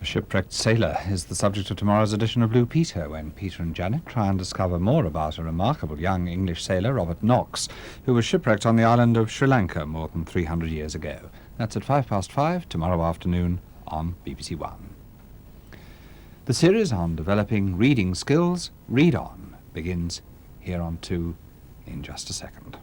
A shipwrecked sailor is the subject of tomorrow's edition of Blue Peter, when Peter and Janet try and discover more about a remarkable young English sailor, Robert Knox, who was shipwrecked on the island of Sri Lanka more than 300 years ago. That's at 5:05 tomorrow afternoon on BBC One. The series on developing reading skills, Read On, begins here on Two in just a second.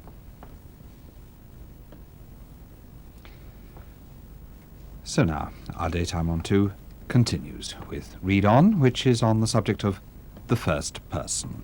So now, our daytime on Two continues with Read On, which is on the subject of the first person.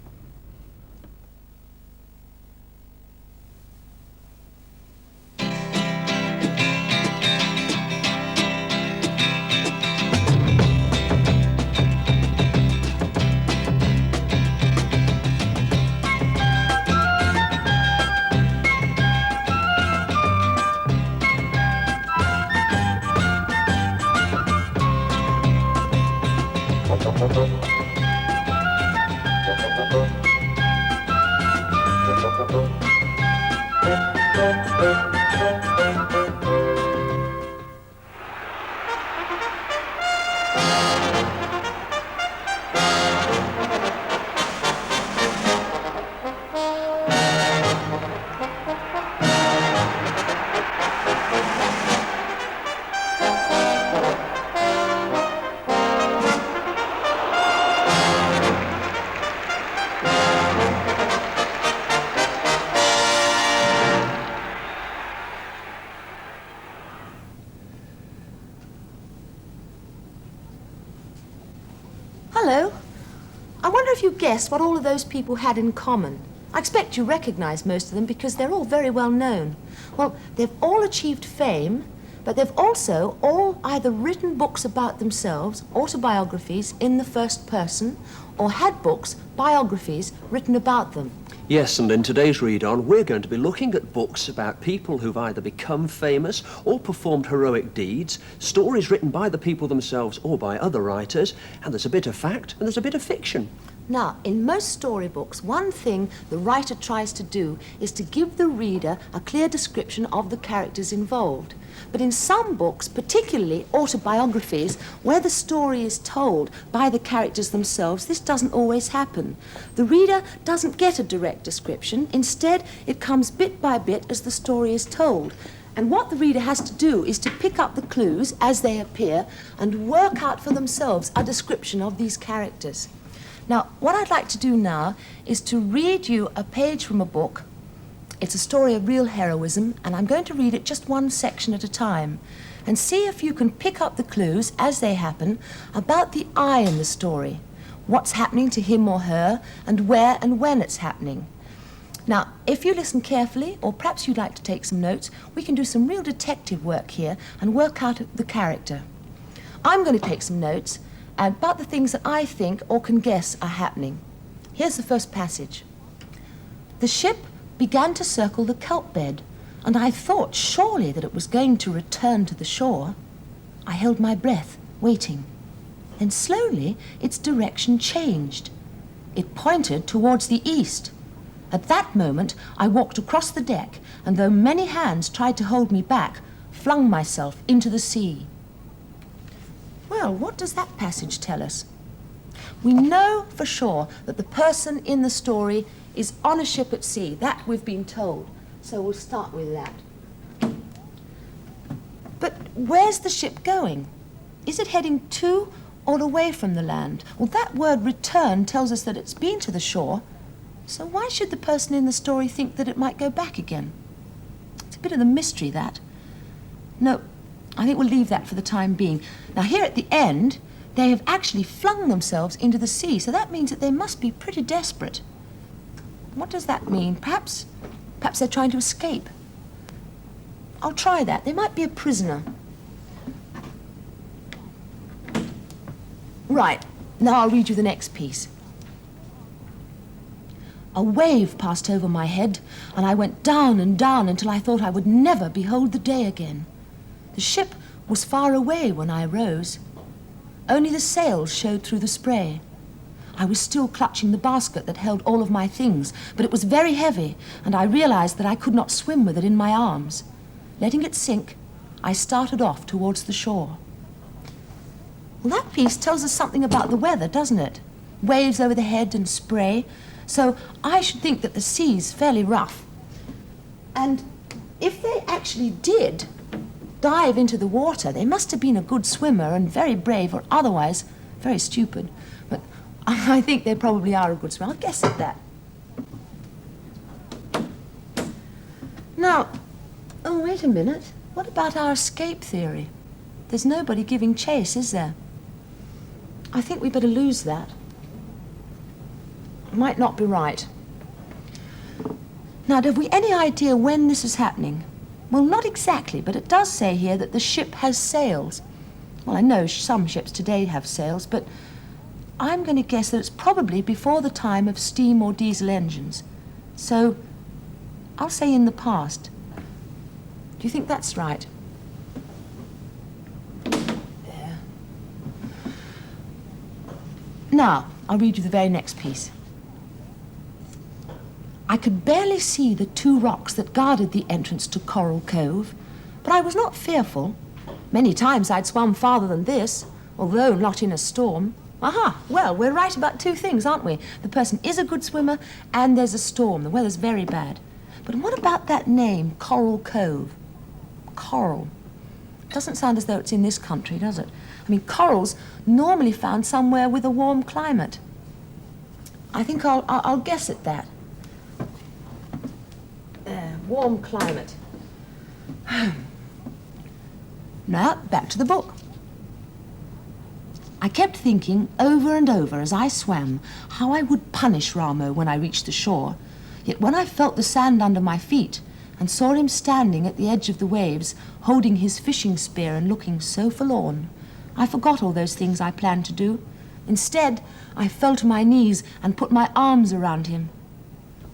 Hello. I wonder if you guessed what all of those people had in common. I expect you recognize most of them because they're all very well known. Well, they've all achieved fame, but they've also all either written books about themselves, autobiographies in the first person, or had books, biographies, written about them. Yes, and in today's Read On, we're going to be looking at books about people who've either become famous or performed heroic deeds, stories written by the people themselves or by other writers, and there's a bit of fact and there's a bit of fiction. Now, in most storybooks, one thing the writer tries to do is to give the reader a clear description of the characters involved. But in some books, particularly autobiographies, where the story is told by the characters themselves, this doesn't always happen. The reader doesn't get a direct description. Instead, it comes bit by bit as the story is told. And what the reader has to do is to pick up the clues as they appear and work out for themselves a description of these characters. Now, what I'd like to do now is to read you a page from a book. It's a story of real heroism, and I'm going to read it just one section at a time and see if you can pick up the clues as they happen about the I in the story, what's happening to him or her, and where and when it's happening. Now, if you listen carefully, or perhaps you'd like to take some notes, we can do some real detective work here and work out the character. I'm going to take some notes about the things that I think or can guess are happening. Here's the first passage. The ship began to circle the kelp bed, and I thought surely that it was going to return to the shore. I held my breath, waiting. Then slowly its direction changed. It pointed towards the east. At that moment, I walked across the deck, and though many hands tried to hold me back, flung myself into the sea. Well, what does that passage tell us? We know for sure that the person in the story is on a ship at sea. That we've been told. So we'll start with that. But where's the ship going? Is it heading to or away from the land? Well, that word return tells us that it's been to the shore. So why should the person in the story think that it might go back again? It's a bit of a mystery, that. No, I think we'll leave that for the time being. Now, here at the end, they have actually flung themselves into the sea, so that means that they must be pretty desperate. What does that mean? Perhaps they're trying to escape. I'll try that. They might be a prisoner. Right, now I'll read you the next piece. A wave passed over my head, and I went down and down until I thought I would never behold the day again. The ship was far away when I rose. Only the sails showed through the spray. I was still clutching the basket that held all of my things, but it was very heavy, and I realized that I could not swim with it in my arms. Letting it sink, I started off towards the shore. Well, that piece tells us something about the weather, doesn't it? Waves over the head and spray. So I should think that the sea's fairly rough. And if they actually did dive into the water, they must have been a good swimmer and very brave, or otherwise very stupid. But I think they probably are a good swimmer. I'll guess at that. Now, oh, wait a minute. What about our escape theory? There's nobody giving chase, is there? I think we better lose that. Might not be right. Now, have we any idea when this is happening? Well, not exactly, but it does say here that the ship has sails. Well, I know some ships today have sails, but I'm going to guess that it's probably before the time of steam or diesel engines. So, I'll say in the past. Do you think that's right? There. Now, I'll read you the very next piece. I could barely see the 2 rocks that guarded the entrance to Coral Cove, but I was not fearful. Many times I'd swum farther than this, although not in a storm. Aha! Well, we're right about 2 things, aren't we? The person is a good swimmer, and there's a storm. The weather's very bad. But what about that name, Coral Cove? Coral. Doesn't sound as though it's in this country, does it? I mean, coral's normally found somewhere with a warm climate. I think I'll guess at that. Warm climate. Now, back to the book. I kept thinking over and over as I swam how I would punish Ramo when I reached the shore. Yet when I felt the sand under my feet and saw him standing at the edge of the waves, holding his fishing spear and looking so forlorn, I forgot all those things I planned to do. Instead, I fell to my knees and put my arms around him.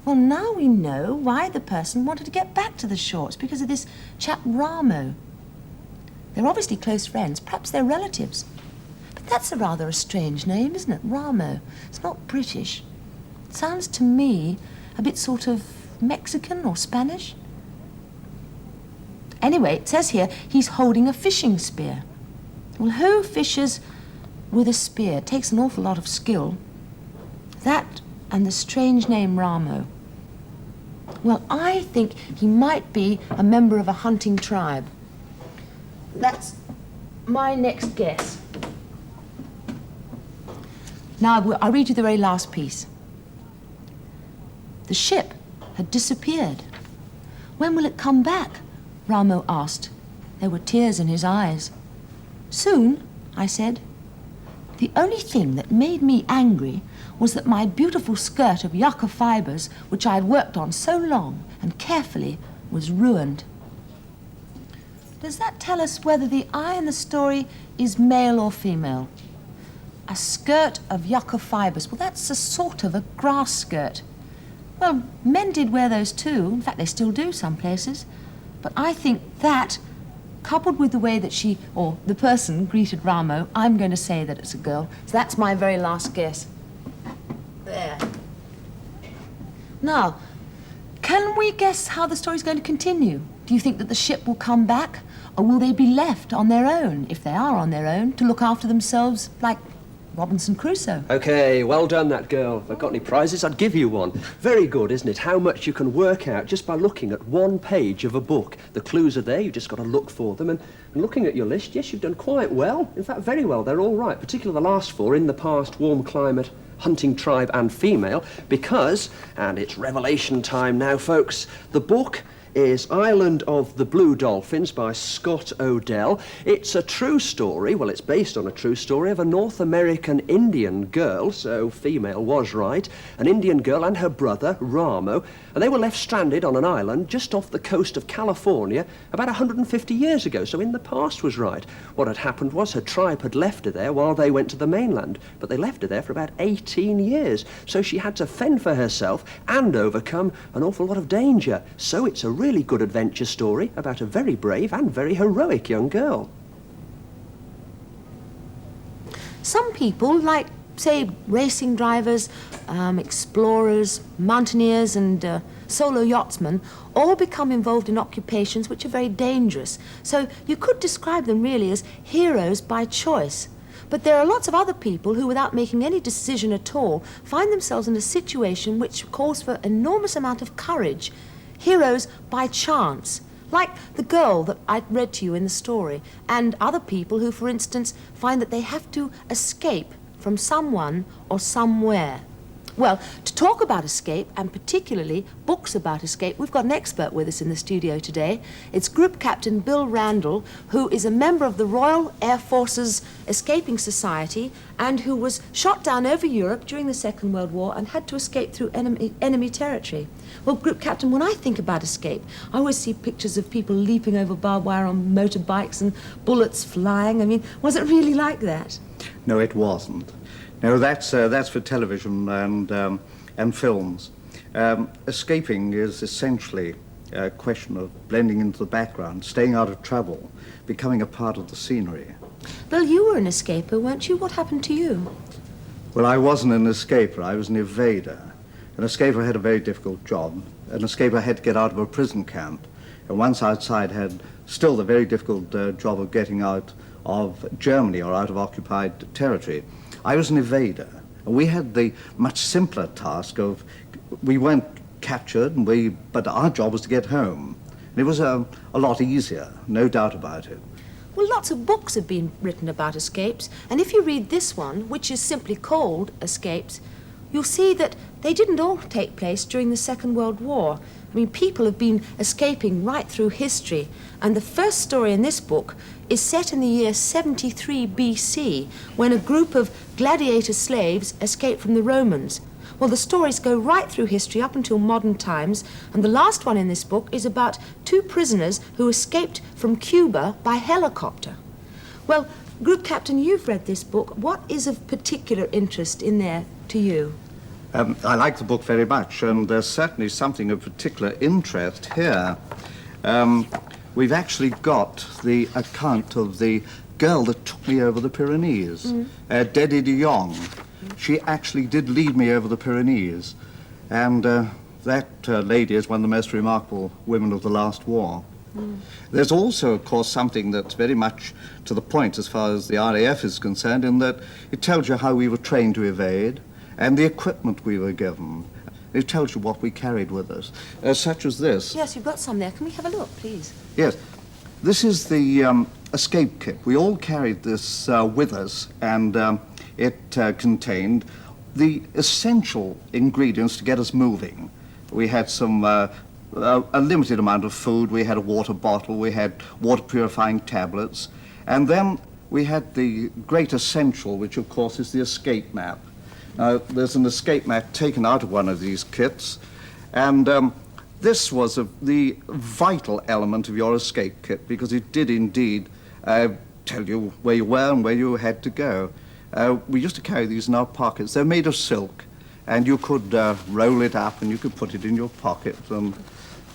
Well, now we know why the person wanted to get back to the shore. It's because of this chap Ramo. They're obviously close friends. Perhaps they're relatives. But that's rather a strange name, isn't it? Ramo. It's not British. It sounds to me a bit sort of Mexican or Spanish. Anyway, it says here he's holding a fishing spear. Well, who fishes with a spear? It takes an awful lot of skill. That and the strange name Ramo. Well, I think he might be a member of a hunting tribe. That's my next guess. Now, I'll read you the very last piece. The ship had disappeared. When will it come back? Ramo asked. There were tears in his eyes. Soon, I said. The only thing that made me angry was that my beautiful skirt of yucca fibres, which I had worked on so long and carefully, was ruined. Does that tell us whether the I in the story is male or female? A skirt of yucca fibres. Well, that's a sort of a grass skirt. Well, men did wear those too. In fact, they still do some places. But I think that, coupled with the way that she, or the person, greeted Ramo, I'm going to say that it's a girl. So that's my very last guess. There. Now, can we guess how the story's going to continue? Do you think that the ship will come back? Or will they be left on their own, if they are on their own, to look after themselves like Robinson Crusoe? OK, well done, that girl. If I've got any prizes, I'd give you one. Very good, isn't it? How much you can work out just by looking at 1 page of a book. The clues are there, you've just got to look for them. And looking at your list, yes, you've done quite well. In fact, very well. They're all right, particularly the last 4, in the past, warm climate, hunting tribe and female, because, and it's revelation time now, folks, the book is Island of the Blue Dolphins by Scott Odell. It's a true story, well, it's based on a true story of a North American Indian girl, so female was right, an Indian girl and her brother, Ramo, and they were left stranded on an island just off the coast of California about 150 years ago, so in the past was right. What had happened was her tribe had left her there while they went to the mainland, but they left her there for about 18 years, so she had to fend for herself and overcome an awful lot of danger. So it's a really good adventure story about a very brave and very heroic young girl. Some people, like, say, racing drivers, explorers, mountaineers and solo yachtsmen, all become involved in occupations which are very dangerous. So you could describe them really as heroes by choice. But there are lots of other people who, without making any decision at all, find themselves in a situation which calls for enormous amount of courage. Heroes by chance, like the girl that I read to you in the story, and other people who, for instance, find that they have to escape from someone or somewhere. Well, to talk about escape, and particularly books about escape, we've got an expert with us in the studio today. It's Group Captain Bill Randall, who is a member of the Royal Air Force's Escaping Society and who was shot down over Europe during the Second World War and had to escape through enemy territory. Well, Group Captain, when I think about escape, I always see pictures of people leaping over barbed wire on motorbikes and bullets flying. I mean, was it really like that? No, it wasn't. No, that's for television and films. Escaping is essentially a question of blending into the background, staying out of trouble, becoming a part of the scenery. Bill, you were an escaper, weren't you? What happened to you? Well, I wasn't an escaper, I was an evader. An escaper had a very difficult job. An escaper had to get out of a prison camp, and once outside had still the very difficult job of getting out of Germany or out of occupied territory. I was an evader, and we had the much simpler task of, we weren't captured, but our job was to get home. And it was a lot easier, no doubt about it. Well, lots of books have been written about escapes, and if you read this one, which is simply called Escapes, you'll see that they didn't all take place during the Second World War. I mean, people have been escaping right through history, and the first story in this book is set in the year 73 BC, when a group of gladiator slaves escaped from the Romans. Well, the stories go right through history up until modern times, and the last one in this book is about two prisoners who escaped from Cuba by helicopter. Well, Group Captain, you've read this book. What is of particular interest in there to you? I like the book very much, and there's certainly something of particular interest here. We've actually got the account of the girl that took me over the Pyrenees, Dedi de Jong. She actually did lead me over the Pyrenees, and that lady is one of the most remarkable women of the last war. There's also, of course, something that's very much to the point as far as the RAF is concerned, in that it tells you how we were trained to evade and the equipment we were given. It tells you what we carried with us, such as this. Yes, you've got some there. Can we have a look, please? Yes. This is the escape kit. We all carried this with us, and it contained the essential ingredients to get us moving. We had some a limited amount of food. We had a water bottle. We had water purifying tablets. And then we had the great essential, which of course is the escape map. There's an escape map taken out of one of these kits, and this was the vital element of your escape kit, because it did indeed tell you where you were and where you had to go. We used to carry these in our pockets. They're made of silk, and you could roll it up and you could put it in your pocket, and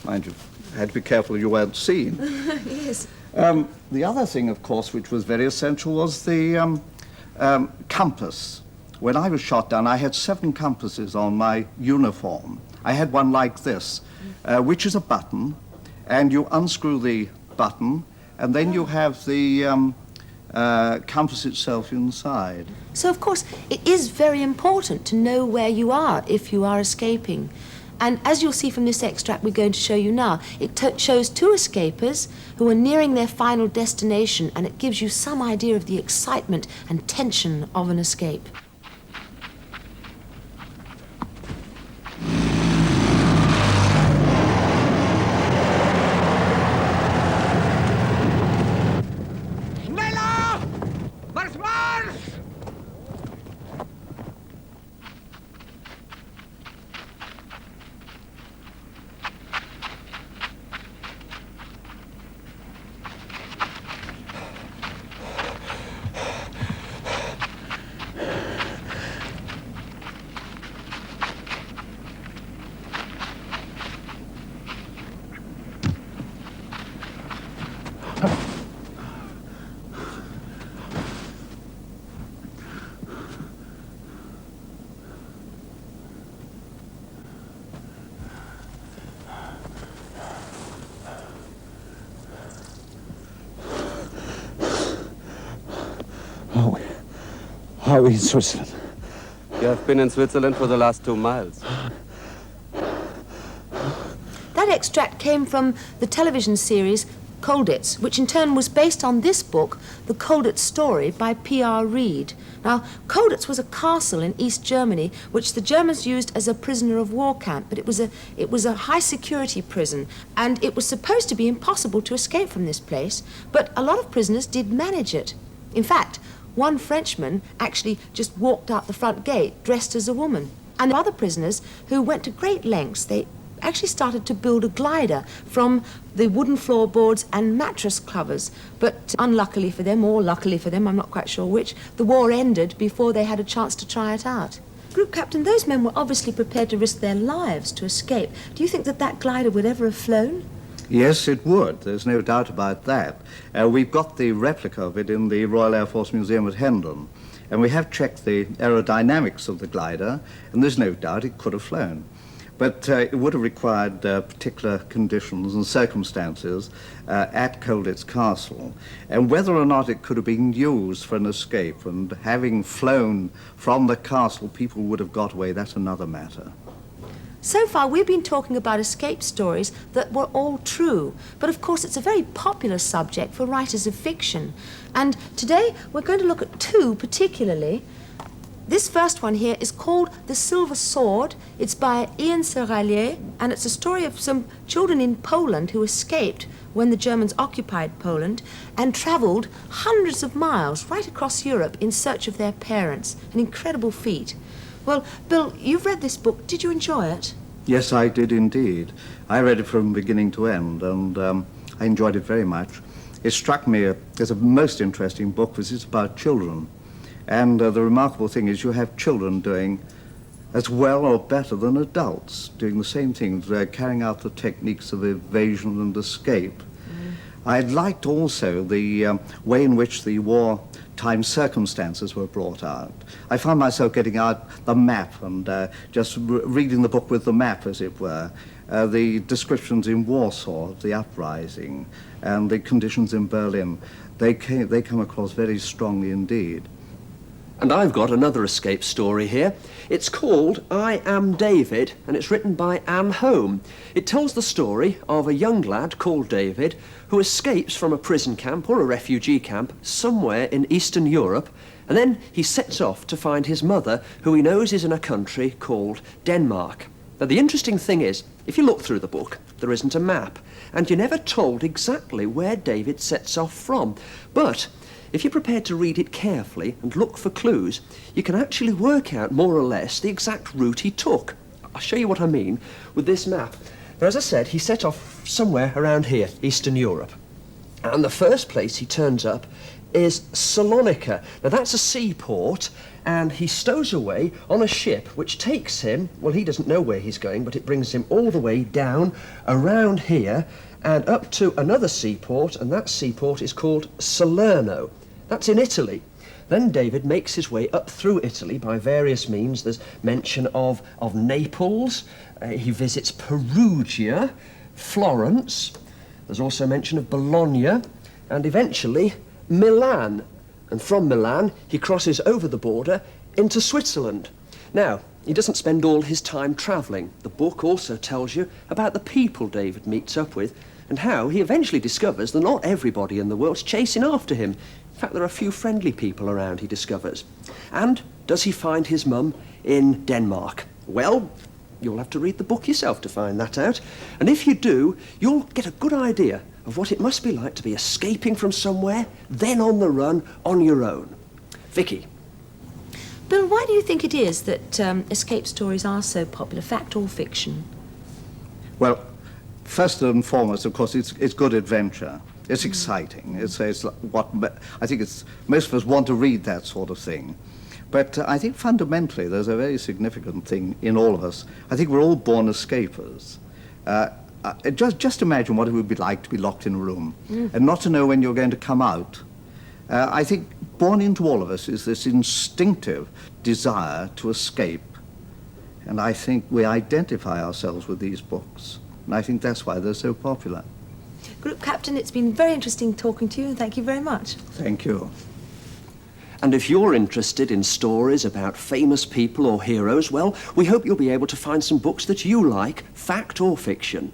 mind you, had to be careful you weren't seen. Yes. The other thing, of course, which was very essential was the compass. When I was shot down, I had 7 compasses on my uniform. I had one like this, which is a button, and you unscrew the button, and then you have the compass itself inside. So, of course, it is very important to know where you are if you are escaping. And as you'll see from this extract we're going to show you now, it shows 2 escapers who are nearing their final destination, and it gives you some idea of the excitement and tension of an escape. Are we in Switzerland? You have been in Switzerland for the last 2 miles. That extract came from the television series Colditz, which in turn was based on this book, The Colditz Story, by P.R. Reid. Now, Colditz was a castle in East Germany, which the Germans used as a prisoner of war camp, but it was a high-security prison, and it was supposed to be impossible to escape from this place, but a lot of prisoners did manage it. In fact, one Frenchman actually just walked out the front gate dressed as a woman, and other prisoners who went to great lengths. They actually started to build a glider from the wooden floorboards and mattress covers. But unluckily for them, or luckily for them, I'm not quite sure which, the war ended before they had a chance to try it out. Group Captain, those men were obviously prepared to risk their lives to escape. Do you think that that glider would ever have flown? Yes, it would. There's no doubt about that. We've got the replica of it in the Royal Air Force Museum at Hendon, and we have checked the aerodynamics of the glider, and there's no doubt it could have flown. But it would have required particular conditions and circumstances at Colditz Castle. And whether or not it could have been used for an escape, and having flown from the castle, people would have got away, that's another matter. So far, we've been talking about escape stories that were all true. But of course, it's a very popular subject for writers of fiction. And today, we're going to look at two particularly. This first one here is called The Silver Sword. It's by Ian Serralier, and it's a story of some children in Poland who escaped when the Germans occupied Poland and travelled hundreds of miles right across Europe in search of their parents. An incredible feat. Well, Bill, you've read this book. Did you enjoy it? Yes, I did indeed. I read it from beginning to end, and I enjoyed it very much. It struck me as a most interesting book because it's about children. And the remarkable thing is you have children doing as well or better than adults, doing the same things, carrying out the techniques of evasion and escape. I liked also the way in which the wartime circumstances were brought out. I found myself getting out the map and just reading the book with the map, as it were. The descriptions in Warsaw of the uprising and the conditions in Berlin, they come across very strongly indeed. And I've got another escape story here. It's called I Am David, and it's written by Anne Home. It tells the story of a young lad called David who escapes from a prison camp or a refugee camp somewhere in Eastern Europe, and then he sets off to find his mother, who he knows is in a country called Denmark. Now, the interesting thing is, if you look through the book, there isn't a map, and you're never told exactly where David sets off from. But if you're prepared to read it carefully and look for clues, you can actually work out more or less the exact route he took. I'll show you what I mean with this map. Now, as I said, he set off somewhere around here, Eastern Europe. And the first place he turns up is Salonika. Now, that's a seaport, and he stows away on a ship which takes him, well, he doesn't know where he's going, but it brings him all the way down around here and up to another seaport, and that seaport is called Salerno. That's in Italy. Then David makes his way up through Italy by various means. There's mention of Naples. He visits Perugia, Florence. There's also mention of Bologna, and eventually Milan. And from Milan, he crosses over the border into Switzerland. Now, he doesn't spend all his time travelling. The book also tells you about the people David meets up with and how he eventually discovers that not everybody in the world's chasing after him. In fact, there are a few friendly people around, he discovers. And does he find his mum in Denmark? Well, you'll have to read the book yourself to find that out. And if you do, you'll get a good idea of what it must be like to be escaping from somewhere, then on the run, on your own. Vicki. Bill, why do you think it is that escape stories are so popular, fact or fiction? Well, first and foremost, of course, it's good adventure. It's exciting. It's what I think most of us want to read that sort of thing. But I think fundamentally there's a very significant thing in all of us. I think we're all born escapers. Just imagine what it would be like to be locked in a room and not to know when you're going to come out. I think born into all of us is this instinctive desire to escape. And I think we identify ourselves with these books. And I think that's why they're so popular. Group Captain, it's been very interesting talking to you, and thank you very much. Thank you. And if you're interested in stories about famous people or heroes, well, we hope you'll be able to find some books that you like, fact or fiction.